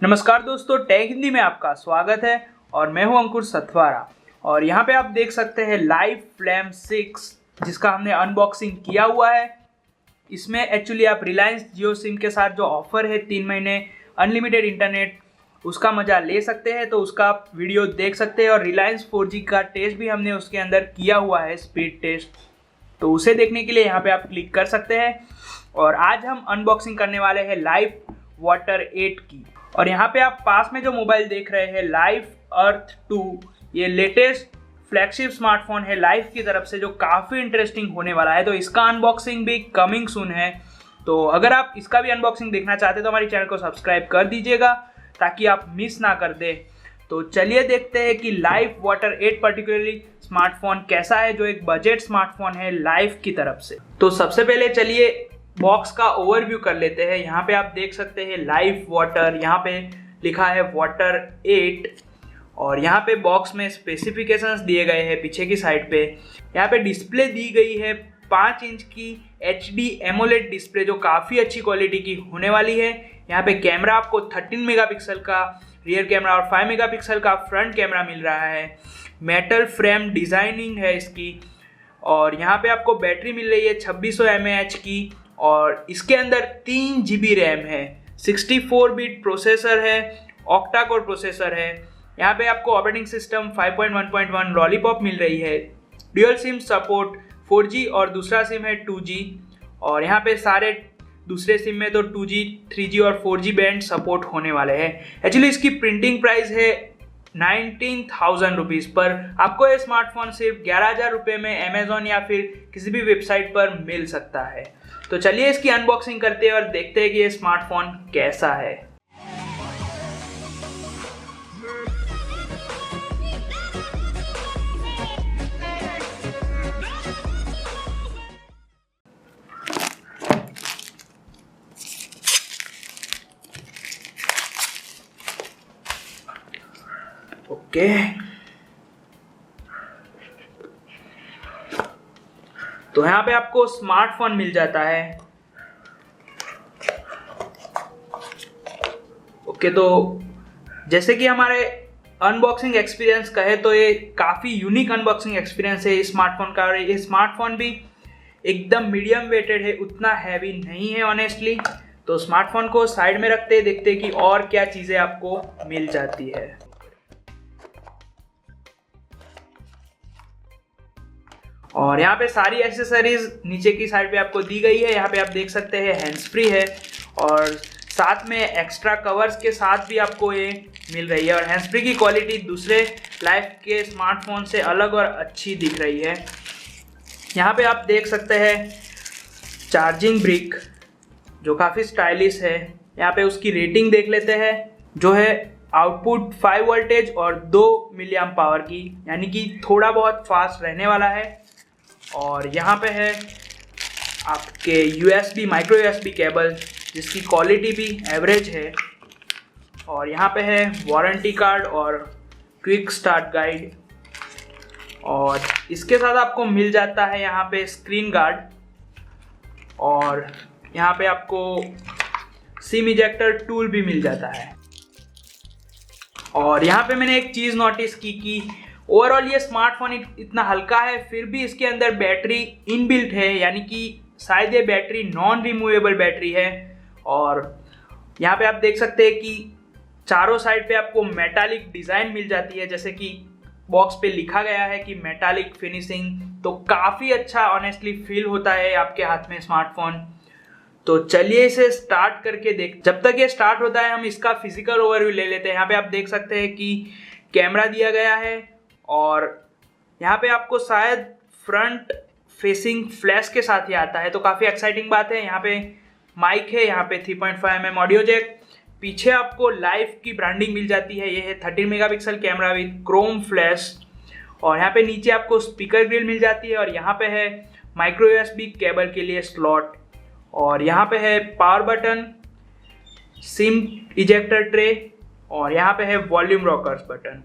नमस्कार दोस्तों, टेक हिंदी में आपका स्वागत है और मैं हूं अंकुर सथवारा। और यहाँ पे आप देख सकते हैं लाइव फ्लेम 6 जिसका हमने अनबॉक्सिंग किया हुआ है। इसमें एक्चुअली आप रिलायंस जियो सिम के साथ जो ऑफर है 3 महीने अनलिमिटेड इंटरनेट उसका मज़ा ले सकते हैं, तो उसका आप वीडियो देख सकते हैं। और रिलायंस 4G का टेस्ट भी हमने उसके अंदर किया हुआ है, स्पीड टेस्ट, तो उसे देखने के लिए यहाँ पे आप क्लिक कर सकते हैं। और आज हम अनबॉक्सिंग करने वाले हैं लाइव वाटर 8 की। और यहाँ पे आप पास में जो मोबाइल देख रहे हैं लाइव अर्थ 2, ये लेटेस्ट फ्लैगशिप स्मार्टफोन है लाइव की तरफ से, जो काफ़ी इंटरेस्टिंग होने वाला है। तो इसका अनबॉक्सिंग भी कमिंग सून है। तो अगर आप इसका भी अनबॉक्सिंग देखना चाहते हैं तो हमारे चैनल को सब्सक्राइब कर दीजिएगा ताकि आप मिस ना कर दे। तो चलिए देखते हैं कि लाइव वाटर 8 पर्टिकुलरली स्मार्टफोन कैसा है, जो एक बजट स्मार्टफोन है लाइव की तरफ से। तो सबसे पहले चलिए बॉक्स का ओवरव्यू कर लेते हैं। यहाँ पे आप देख सकते हैं लाइव वाटर, यहाँ पे लिखा है वाटर 8 और यहाँ पे बॉक्स में स्पेसिफिकेशंस दिए गए हैं। पीछे की साइड पे यहाँ पे डिस्प्ले दी गई है 5 इंच की HD एमोलेड डिस्प्ले, जो काफ़ी अच्छी क्वालिटी की होने वाली है। यहाँ पे कैमरा आपको 13 मेगापिक्सल का रियर कैमरा और 5 मेगापिक्सल का फ्रंट कैमरा मिल रहा है। मेटल फ्रेम डिज़ाइनिंग है इसकी। और यहाँ पे आपको बैटरी मिल रही है 2600 mAh की और इसके अंदर 3 GB रैम है, 64 बिट प्रोसेसर है, ऑक्टा कोर प्रोसेसर है। यहाँ पे आपको ऑपरेटिंग सिस्टम 5.1.1 लॉलीपॉप मिल रही है। ड्यूअल सिम सपोर्ट 4G और दूसरा सिम है 2G। और यहाँ पे सारे दूसरे सिम में तो 2G, 3G और 4G बैंड सपोर्ट होने वाले हैं। एक्चुअली इसकी प्रिंटिंग प्राइस है 19,000 रुपीज़, पर आपको ये स्मार्टफोन सिर्फ 11,000 रुपये में अमेजोन या फिर किसी भी वेबसाइट पर मिल सकता है। तो चलिए इसकी अनबॉक्सिंग करते हैं और देखते हैं कि ये स्मार्टफोन कैसा है। ओके, तो यहाँ पे आपको स्मार्टफोन मिल जाता है। ओके, तो जैसे कि हमारे अनबॉक्सिंग एक्सपीरियंस कहे तो ये काफ़ी यूनिक अनबॉक्सिंग एक्सपीरियंस है इस स्मार्टफोन का। और ये स्मार्टफोन भी एकदम मीडियम वेटेड है, उतना हैवी नहीं है ऑनेस्टली। तो स्मार्टफोन को साइड में रखते देखते कि और क्या चीज़ें आपको मिल जाती है। और यहाँ पे सारी एक्सेसरीज नीचे की साइड पे आपको दी गई है। यहाँ पे आप देख सकते हैं हैंड्स फ्री है और साथ में एक्स्ट्रा कवर्स के साथ भी आपको ये मिल रही है। और हैंड्स फ्री की क्वालिटी दूसरे लाइव के स्मार्टफोन से अलग और अच्छी दिख रही है। यहाँ पे आप देख सकते हैं चार्जिंग ब्रिक, जो काफ़ी स्टाइलिश है। यहाँ पे उसकी रेटिंग देख लेते हैं, जो है आउटपुट 5 वोल्टेज और 2 मिलियम पावर की, यानी कि थोड़ा बहुत फास्ट रहने वाला है। और यहाँ पे है आपके USB माइक्रो USB केबल, जिसकी क्वालिटी भी एवरेज है। और यहाँ पे है वारंटी कार्ड और क्विक स्टार्ट गाइड। और इसके साथ आपको मिल जाता है यहाँ पे स्क्रीन गार्ड। और यहाँ पे आपको सिम इजेक्टर टूल भी मिल जाता है। और यहाँ पे मैंने एक चीज़ नोटिस की कि ओवरऑल ये स्मार्टफोन इतना हल्का है, फिर भी इसके अंदर बैटरी इनबिल्ट है, यानी कि शायद ये बैटरी नॉन रिमूवेबल बैटरी है। और यहाँ पे आप देख सकते हैं कि चारों साइड पे आपको मेटालिक डिज़ाइन मिल जाती है, जैसे कि बॉक्स पे लिखा गया है कि मेटालिक फिनिशिंग। तो काफ़ी अच्छा ऑनेस्टली फील होता है आपके हाथ में स्मार्टफोन। तो चलिए इसे स्टार्ट करके देख। जब तक ये स्टार्ट होता है हम इसका फिजिकल ओवरव्यू ले लेते हैं। यहाँ पे आप देख सकते हैं कि कैमरा दिया गया है और यहाँ पे आपको शायद फ्रंट फेसिंग फ्लैश के साथ ही आता है, तो काफ़ी एक्साइटिंग बात है। यहाँ पे माइक है, यहाँ पे 3.5 mm ऑडियो जैक। पीछे आपको लाइव की ब्रांडिंग मिल जाती है। ये है 13 megapixel camera with Chrome flash. और यहाँ पे नीचे आपको स्पीकर ग्रिल मिल जाती है। और यहाँ पे है माइक्रो USB केबल के लिए स्लॉट। और यहाँ पे है power button, SIM ejector tray और यहाँ पे है वॉल्यूम रॉकर्स बटन।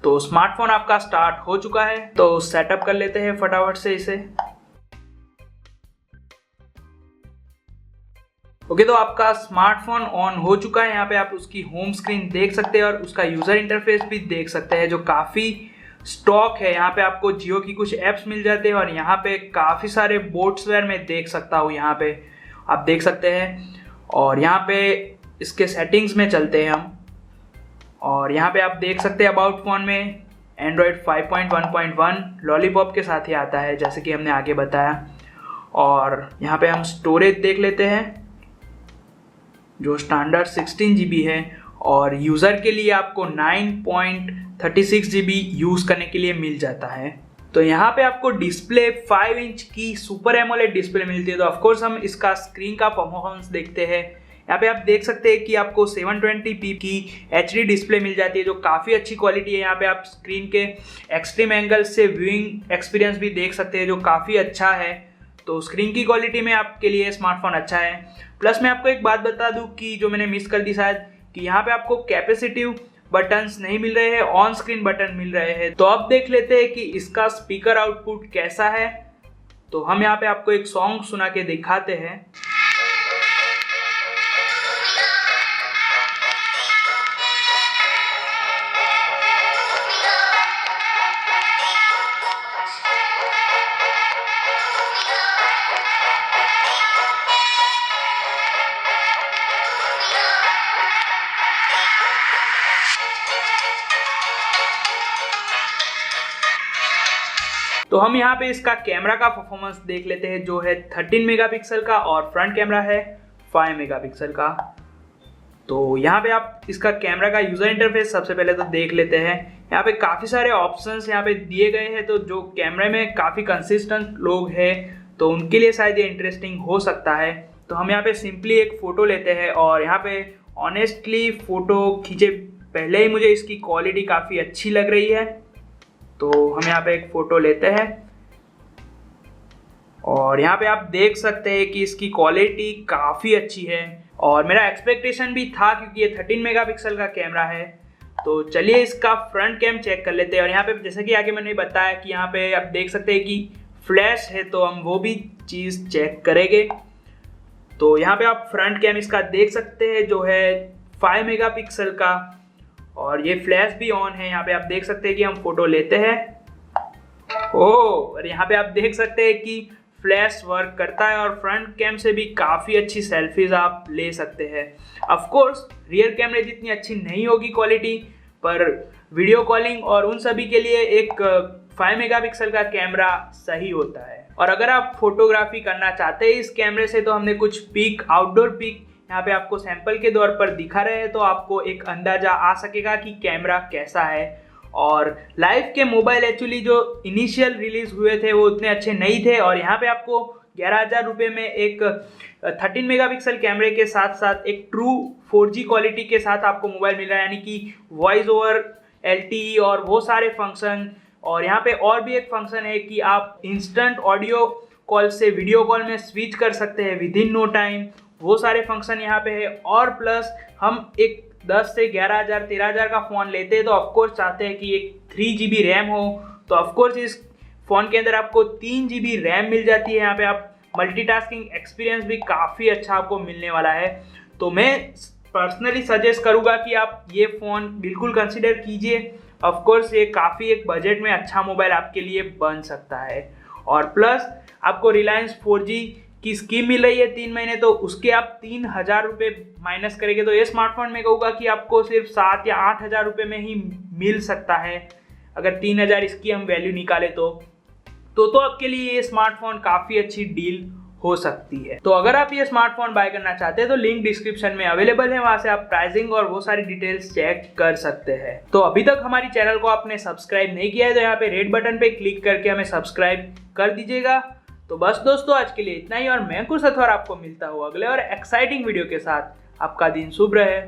तो स्मार्टफोन आपका स्टार्ट हो चुका है, तो सेटअप कर लेते हैं फटाफट से इसे। ओके, तो आपका स्मार्टफोन ऑन हो चुका है। यहाँ पे आप उसकी होम स्क्रीन देख सकते हैं और उसका यूज़र इंटरफेस भी देख सकते हैं जो काफ़ी स्टॉक है। यहाँ पे आपको जियो की कुछ ऐप्स मिल जाते हैं और यहाँ पे काफ़ी सारे बोट्सवेयर में देख सकता हूँ, यहाँ पे आप देख सकते हैं। और यहाँ पे इसके सेटिंग्स में चलते हैं हम, और यहाँ पे आप देख सकते हैं अबाउट फ़ोन में एंड्रॉयड 5.1.1 लॉलीपॉप के साथ ही आता है, जैसे कि हमने आगे बताया। और यहाँ पे हम स्टोरेज देख लेते हैं जो स्टैंडर्ड 16 GB है, और यूज़र के लिए आपको 9.36 GB यूज़ करने के लिए मिल जाता है। तो यहाँ पे आपको डिस्प्ले 5 इंच की सुपर एमोलेड डिस्प्ले मिलती है। तो ऑफकोर्स हम इसका स्क्रीन का परफॉर्मेंस देखते हैं। यहाँ पे आप देख सकते हैं कि आपको 720p की HD डिस्प्ले मिल जाती है जो काफ़ी अच्छी क्वालिटी है। यहाँ पे आप स्क्रीन के एक्सट्रीम एंगल से व्यूइंग एक्सपीरियंस भी देख सकते हैं जो काफ़ी अच्छा है। तो स्क्रीन की क्वालिटी में आपके लिए स्मार्टफोन अच्छा है। प्लस मैं आपको एक बात बता दूं कि जो मैंने मिस कर दी शायद, कि यहाँ पे आपको कैपेसिटिव बटन्स नहीं मिल रहे हैं, ऑन स्क्रीन बटन मिल रहे हैं। तो अब देख लेते हैं कि इसका स्पीकर आउटपुट कैसा है। तो हम यहाँ पे आपको एक सॉन्ग सुना के दिखाते हैं। तो हम यहाँ पे इसका कैमरा का परफॉर्मेंस देख लेते हैं जो है 13 मेगापिक्सल का, और फ्रंट कैमरा है 5 मेगापिक्सल का। तो यहाँ पे आप इसका कैमरा का यूज़र इंटरफेस सबसे पहले तो देख लेते हैं। यहाँ पे काफ़ी सारे ऑप्शंस यहाँ पे दिए गए हैं, तो जो कैमरे में काफ़ी कंसिस्टेंट लोग हैं तो उनके लिए शायद ये इंटरेस्टिंग हो सकता है। तो हम यहाँ पे सिंपली एक फ़ोटो लेते हैं, और यहाँ पे ऑनेस्टली फ़ोटो खींचे पहले ही मुझे इसकी क्वालिटी काफ़ी अच्छी लग रही है। तो हम यहाँ पे एक फ़ोटो लेते हैं, और यहाँ पे आप देख सकते हैं कि इसकी क्वालिटी काफ़ी अच्छी है, और मेरा एक्सपेक्टेशन भी था क्योंकि ये 13 मेगापिक्सल का कैमरा है। तो चलिए इसका फ्रंट कैम चेक कर लेते हैं। और यहाँ पे जैसे कि आगे मैंने बताया कि यहाँ पे आप देख सकते हैं कि फ्लैश है, तो हम वो भी चीज़ चेक करेंगे। तो यहाँ पे आप फ्रंट कैम इसका देख सकते हैं जो है 5 मेगापिक्सल का, और ये फ्लैश भी ऑन है। यहाँ पे आप देख सकते हैं कि हम फोटो लेते हैं, और यहाँ पे आप देख सकते हैं कि फ्लैश वर्क करता है, और फ्रंट कैम से भी काफ़ी अच्छी सेल्फीज आप ले सकते हैं। ऑफ कोर्स रियर कैमरे जितनी अच्छी नहीं होगी क्वालिटी, पर वीडियो कॉलिंग और उन सभी के लिए एक 5 मेगापिक्सल का कैमरा सही होता है। और अगर आप फोटोग्राफी करना चाहते हैं इस कैमरे से, तो हमने कुछ पिक, आउटडोर पिक यहाँ पे आपको सैंपल के तौर पर दिखा रहे हैं, तो आपको एक अंदाजा आ सकेगा कि कैमरा कैसा है। और लाइव के मोबाइल एक्चुअली जो इनिशियल रिलीज हुए थे वो उतने अच्छे नहीं थे, और यहाँ पे आपको 11,000 रुपये में एक 13 मेगापिक्सल कैमरे के साथ साथ एक ट्रू 4G क्वालिटी के साथ आपको मोबाइल मिल रहा है, यानी कि वॉइस ओवर, LTE और वो सारे फंक्शन। और यहाँ पे और भी एक फंक्शन है कि आप इंस्टेंट ऑडियो कॉल से वीडियो कॉल में स्विच कर सकते हैं विद इन नो टाइम, वो सारे फंक्शन यहाँ पे है। और प्लस हम एक 10 से 11,000 13,000 का फ़ोन लेते हैं तो ऑफकोर्स चाहते हैं कि एक 3 GB रैम हो, तो ऑफकोर्स इस फ़ोन के अंदर आपको 3 GB रैम मिल जाती है। यहाँ पे आप मल्टीटास्किंग एक्सपीरियंस भी काफ़ी अच्छा आपको मिलने वाला है। तो मैं पर्सनली सजेस्ट करूँगा कि आप ये फ़ोन बिल्कुल कंसिडर कीजिए। ऑफकोर्स ये काफ़ी एक बजट में अच्छा मोबाइल आपके लिए बन सकता है। और प्लस आपको रिलायंस 4G की स्कीम मिल रही है 3 महीने, तो उसके आप 3,000 रुपये माइनस करेंगे तो ये स्मार्टफोन में कहूँगा कि आपको सिर्फ 7 या 8,000 रुपये में ही मिल सकता है। अगर 3,000 इसकी हम वैल्यू निकालें तो आपके लिए ये स्मार्टफोन काफ़ी अच्छी डील हो सकती है। तो अगर आप ये स्मार्टफोन बाय करना चाहते हैं तो लिंक डिस्क्रिप्शन में अवेलेबल है, वहाँ से आप प्राइसिंग और वो सारी डिटेल्स चेक कर सकते हैं। तो अभी तक हमारी चैनल को आपने सब्सक्राइब नहीं किया है तो यहाँ पे रेड बटन पे क्लिक करके हमें सब्सक्राइब कर दीजिएगा। तो बस दोस्तों आज के लिए इतना ही, और मैं अंकुर सथवार आपको मिलता हूँ अगले और एक्साइटिंग वीडियो के साथ। आपका दिन शुभ रहे।